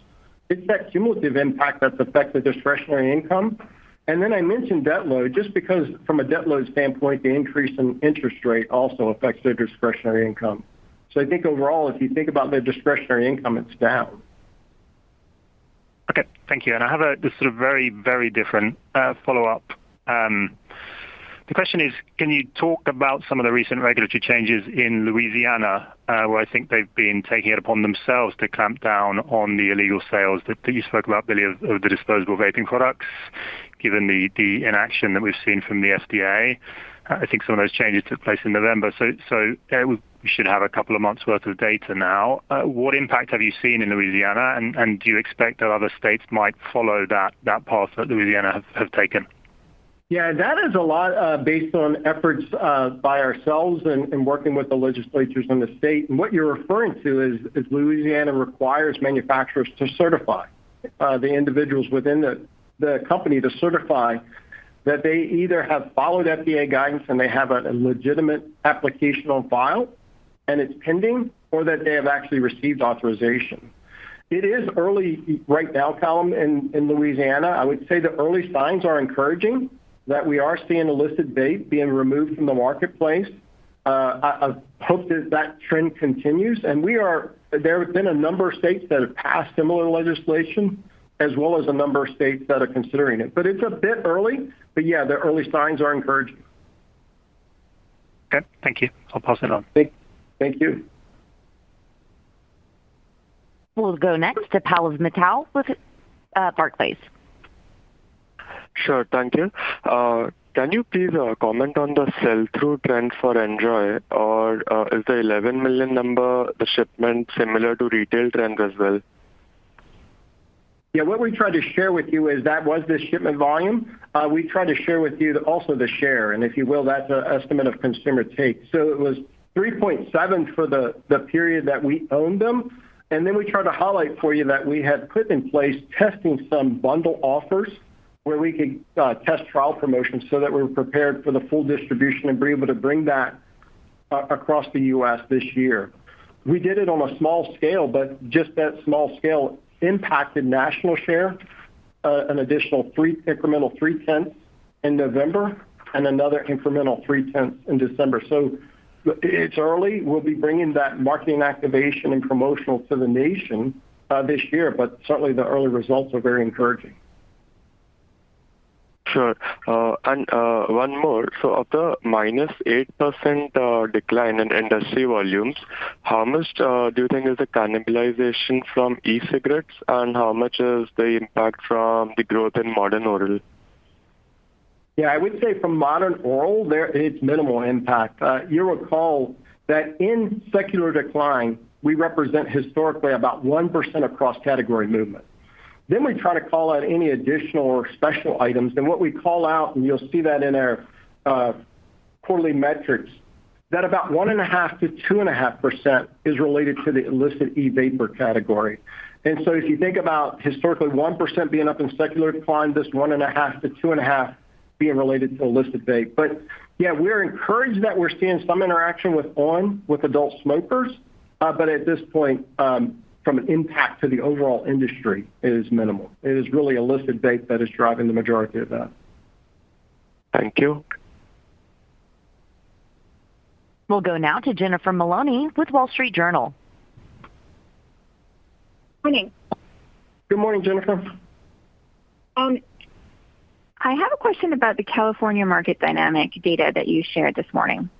It's that cumulative impact that's affected discretionary income. And then I mentioned debt load just because from a debt load standpoint, the increase in interest rate also affects their discretionary income. So I think overall, if you think about their discretionary income, it's down. Okay, thank you. And I have this sort of very, very different follow-up. The question is, can you talk about some of the recent regulatory changes in Louisiana, where I think they've been taking it upon themselves to clamp down on the illegal sales that you spoke about, Billy, of the disposable vaping products, given the inaction that we've seen from the FDA. I think some of those changes took place in November, so we should have a couple of months' worth of data now. What impact have you seen in Louisiana, and do you expect that other states might follow that path that Louisiana have taken? Yeah, that is a lot based on efforts by ourselves and working with the legislatures in the state. And what you're referring to is Louisiana requires manufacturers to certify the individuals within the company to certify that they either have followed FDA guidance and they have a legitimate application on file and it's pending, or that they have actually received authorization. It is early right now, Callum, in Louisiana. I would say the early signs are encouraging that we are seeing illicit vape being removed from the marketplace. I hope that trend continues. And there have been a number of states that have passed similar legislation, as well as a number of states that are considering it. But it's a bit early, but yeah, the early signs are encouraging. Okay, thank you. I'll pass it on. Thank you. We'll go next to Pallav Mittal with Barclays. Sure, thank you. Can you please comment on the sell-through trend for Enjoy, or is the 11 million number, the shipment, similar to retail trends as well? Yeah, what we tried to share with you is that was the shipment volume. We tried to share with you also the share, and if you will, that's an estimate of consumer take. So it was 3.7 for the period that we owned them, and then we tried to highlight for you that we had put in place testing some bundle offers where we could test trial promotions so that we were prepared for the full distribution and be able to bring that across the U.S. this year. We did it on a small scale, but just that small scale impacted national share, an additional incremental 0.3 in November and another incremental 0.3 in December. So it's early. We'll be bringing that marketing activation and promotional to the nation this year, but certainly the early results are very encouraging. Sure. And one more. So of the -8% decline in industry volumes, how much do you think is the cannibalization from e-cigarettes, and how much is the impact from the growth in modern oral? Yeah, I would say from modern oral, it's minimal impact. You recall that in secular decline, we represent historically about 1% of cross-category movement. Then we try to call out any additional or special items, and what we call out, and you'll see that in our quarterly metrics, that about 1.5 to 2.5% is related to the illicit e-vapor category. And so if you think about historically 1% being up in secular decline, this 1.5 to 2.5 being related to illicit vape. But yeah, we're encouraged that we're seeing some interaction with adult smokers, but at this point, from an impact to the overall industry, it is minimal. It is really illicit vape that is driving the majority of that. Thank you. We'll go now to Jennifer Maloney with Wall Street Journal. Morning. Good morning, Jennifer. I have a question about the California market dynamic data that you shared this morning.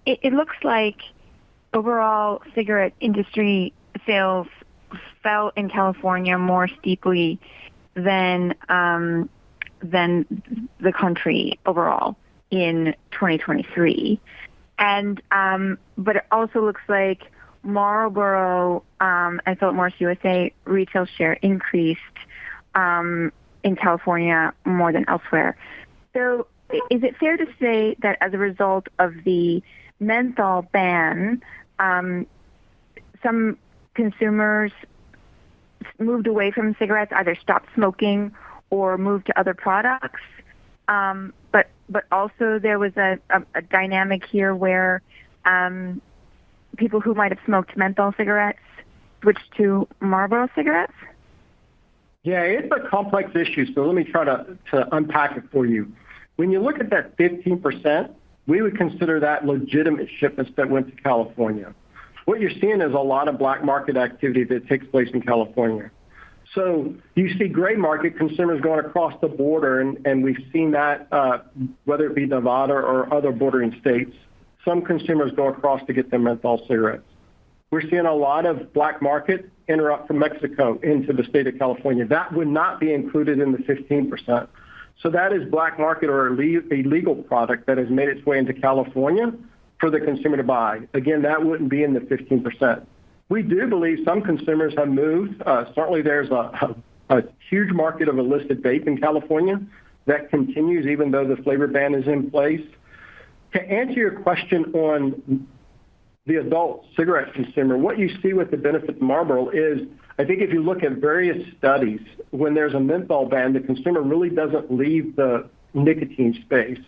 It looks like overall cigarette industry sales fell in California more steeply than the country overall in 2023. And but it also looks like Marlboro and Philip Morris USA retail share increased in California more than elsewhere. So is it fair to say that as a result of the menthol ban, some consumers moved away from cigarettes, either stopped smoking or moved to other products? But also there was a dynamic here where people who might have smoked menthol cigarettes switched to Marlboro cigarettes? Yeah, it's a complex issue, so let me try to unpack it for you. When you look at that 15%, we would consider that legitimate shipments that went to California. What you're seeing is a lot of black market activity that takes place in California. So you see gray market consumers going across the border, and we've seen that whether it be Nevada or other bordering states. Some consumers go across to get their menthol cigarettes. We're seeing a lot of black market interrupt from Mexico into the state of California. That would not be included in the 15%. So that is black market or illegal product that has made its way into California for the consumer to buy. Again, that wouldn't be in the 15%. We do believe some consumers have moved. Certainly there's a huge market of illicit vape in California that continues even though the flavor ban is in place. To answer your question on the adult cigarette consumer, what you see with the benefit of Marlboro is, I think if you look at various studies, when there's a menthol ban, the consumer really doesn't leave the nicotine space.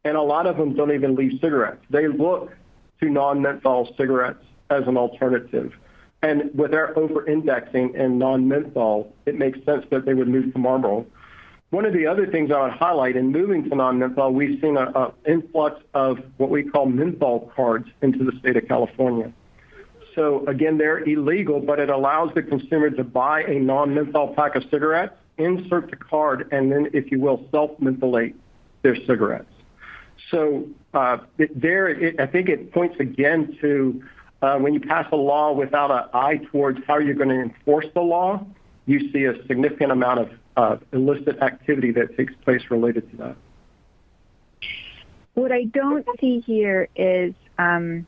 And a lot of them don't even leave cigarettes. They look to non-menthol cigarettes as an alternative. And with our over-indexing in non-menthol, it makes sense that they would move to Marlboro. One of the other things I would highlight in moving to non-menthol, we've seen an influx of what we call menthol cards into the state of California. So again, they're illegal, but it allows the consumer to buy a non-menthol pack of cigarettes, insert the card, and then, if you will, self-mentholate their cigarettes. So I think it points again to when you pass a law without an eye towards how you're going to enforce the law, you see a significant amount of illicit activity that takes place related to that. What I don't see here is PMUSA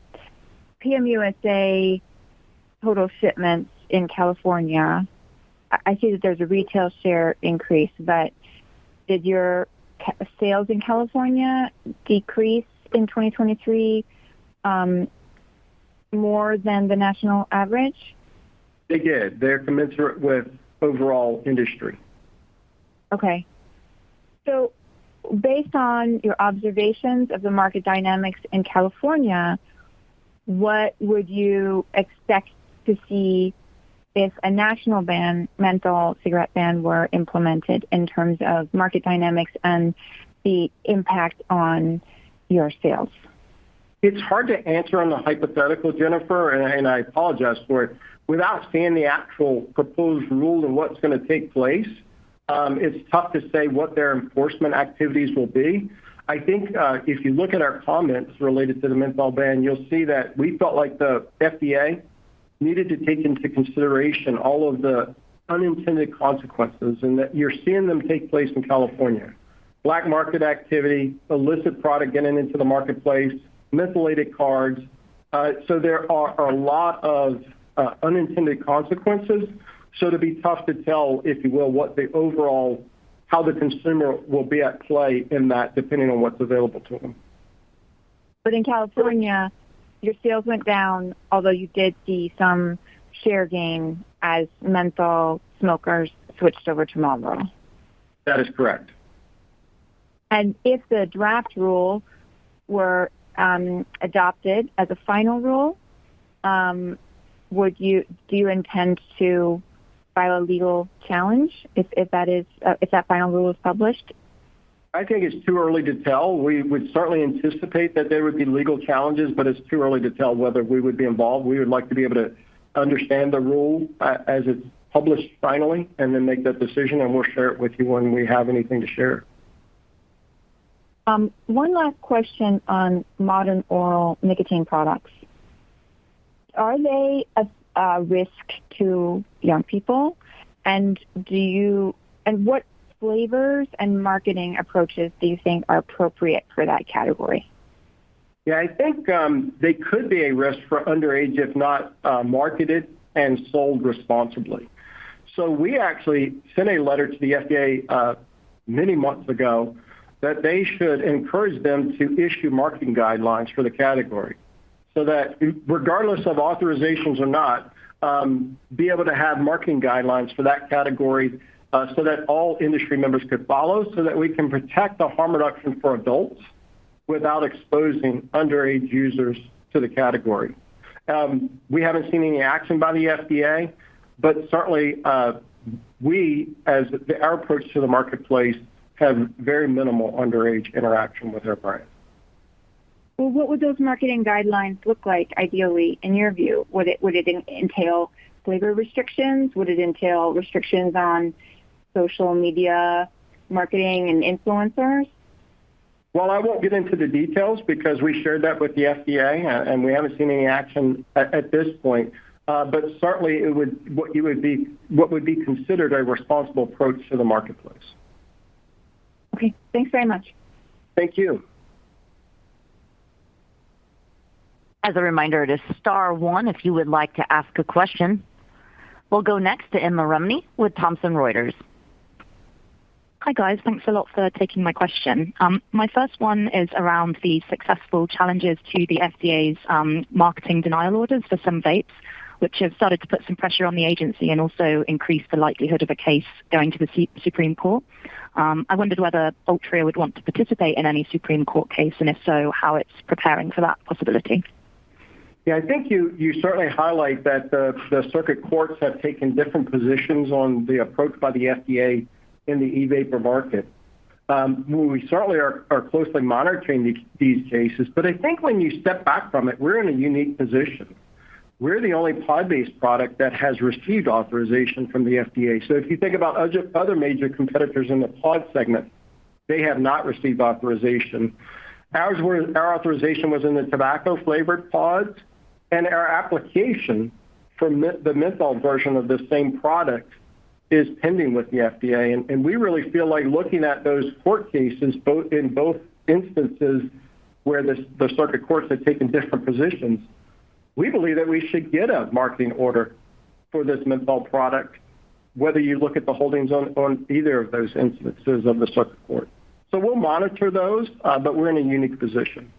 total shipments in California. I see that there's a retail share increase, but did your sales in California decrease in 2023 more than the national average? They did. They're commensurate with overall industry. Okay. So based on your observations of the market dynamics in California, what would you expect to see if a national ban, menthol cigarette ban, were implemented in terms of market dynamics and the impact on your sales? It's hard to answer on the hypothetical, Jennifer, and I apologize for it. Without seeing the actual proposed rule and what's going to take place, it's tough to say what their enforcement activities will be. I think if you look at our comments related to the menthol ban, you'll see that we felt like the FDA needed to take into consideration all of the unintended consequences, and that you're seeing them take place in California. Black market activity, illicit product getting into the marketplace, methylated cards. So there are a lot of unintended consequences. So it'd be tough to tell, if you will, what the overall, how the consumer will be at play in that, depending on what's available to them. But in California, your sales went down, although you did see some share gain as menthol smokers switched over to Marlboro. That is correct. And if the draft rule were adopted as a final rule, do you intend to file a legal challenge if that final rule is published? I think it's too early to tell. We would certainly anticipate that there would be legal challenges, but it's too early to tell whether we would be involved. We would like to be able to understand the rule as it's published finally, and then make that decision, and we'll share it with you when we have anything to share. One last question on modern oral nicotine products. Are they a risk to young people? And what flavors and marketing approaches do you think are appropriate for that category? Yeah, I think they could be a risk for underage if not marketed and sold responsibly. So we actually sent a letter to the FDA many months ago that they should encourage them to issue marketing guidelines for the category, so that regardless of authorizations or not, be able to have marketing guidelines for that category so that all industry members could follow, so that we can protect the harm reduction for adults without exposing underage users to the category. We haven't seen any action by the FDA, but certainly our approach to the marketplace have very minimal underage interaction with our brand. Well, what would those marketing guidelines look like, ideally, in your view? Would it entail flavor restrictions? Would it entail restrictions on social media marketing and influencers? Well, I won't get into the details because we shared that with the FDA, and we haven't seen any action at this point. But certainly, what would be considered a responsible approach to the marketplace. Okay, thanks very much. Thank you. As a reminder, it is *1 if you would like to ask a question. We'll go next to Emma Rumney with Thomson Reuters. Hi guys, thanks a lot for taking my question. My first one is around the successful challenges to the FDA's marketing denial orders for some vapes, which have started to put some pressure on the agency and also increase the likelihood of a case going to the Supreme Court. I wondered whether Altria would want to participate in any Supreme Court case, and if so, how it's preparing for that possibility. Yeah, I think you certainly highlight that the circuit courts have taken different positions on the approach by the FDA in the e-vapor market. We certainly are closely monitoring these cases, but I think when you step back from it, we're in a unique position. We're the only pod-based product that has received authorization from the FDA. So if you think about other major competitors in the pod segment, they have not received authorization. Our authorization was in the tobacco-flavored pods, and our application for the menthol version of the same product is pending with the FDA. And we really feel like looking at those court cases, in both instances where the circuit courts have taken different positions, we believe that we should get a marketing order for this menthol product, whether you look at the holdings on either of those instances of the circuit court. So we'll monitor those, but we're in a unique position.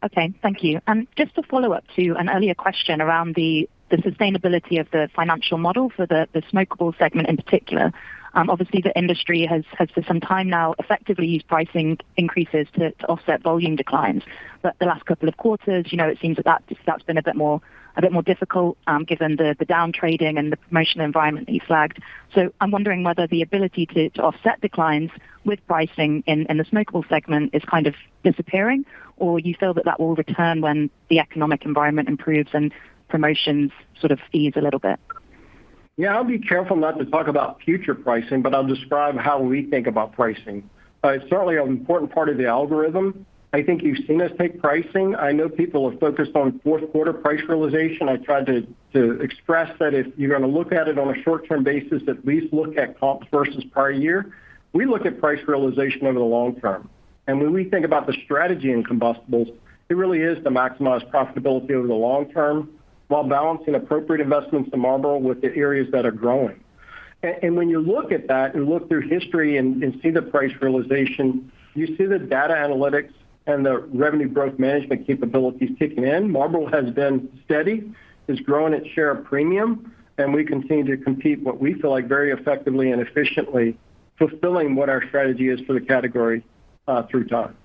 Okay, thank you. And just to follow up to an earlier question around the sustainability of the financial model for the smokeable segment in particular. Obviously, the industry has for some time now effectively used pricing increases to offset volume declines. But the last couple of quarters, it seems that's been a bit more difficult given the down trading and the promotional environment that you flagged. So I'm wondering whether the ability to offset declines with pricing in the smokeable segment is kind of disappearing, or you feel that will return when the economic environment improves and promotions sort of ease a little bit. Yeah, I'll be careful not to talk about future pricing, but I'll describe how we think about pricing. It's certainly an important part of the algorithm. I think you've seen us take pricing. I know people are focused on fourth quarter price realization. I tried to express that if you're going to look at it on a short-term basis, at least look at comps versus prior year. We look at price realization over the long term. And when we think about the strategy in combustibles, it really is to maximize profitability over the long term while balancing appropriate investments in Marlboro with the areas that are growing. And when you look at that and look through history and see the price realization, you see the data analytics and the revenue growth management capabilities kicking in. Marlboro has been steady, is growing its share of premium, and we continue to compete what we feel like very effectively and efficiently, fulfilling what our strategy is for the category through time.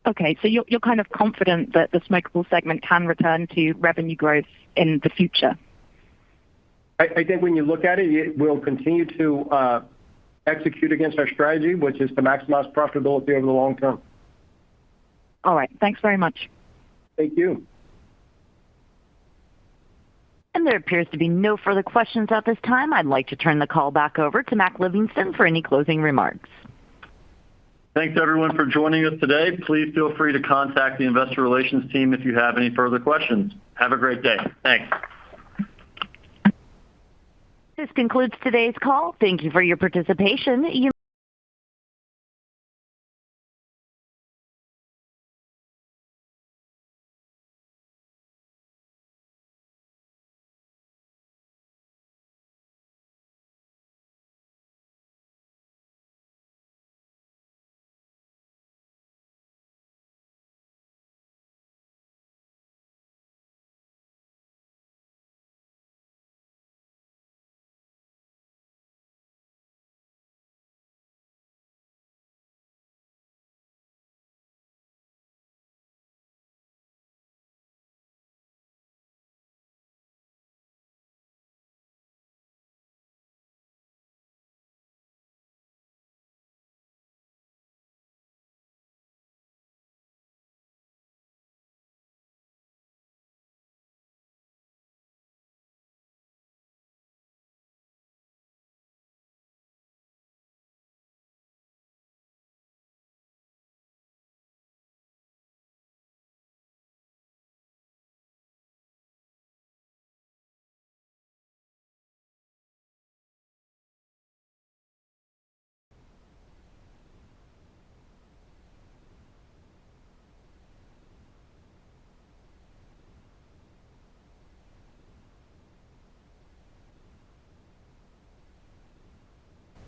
Okay, so you're kind of confident that the smokable segment can return to revenue growth in the future? I think when you look at it, it will continue to execute against our strategy, which is to maximize profitability over the long term. All right, thanks very much. Thank you. And there appears to be no further questions at this time. I'd like to turn the call back over to Mac Livingston for any closing remarks. Thanks, everyone, for joining us today. Please feel free to contact the investor relations team if you have any further questions. Have a great day. Thanks. This concludes today's call. Thank you for your participation.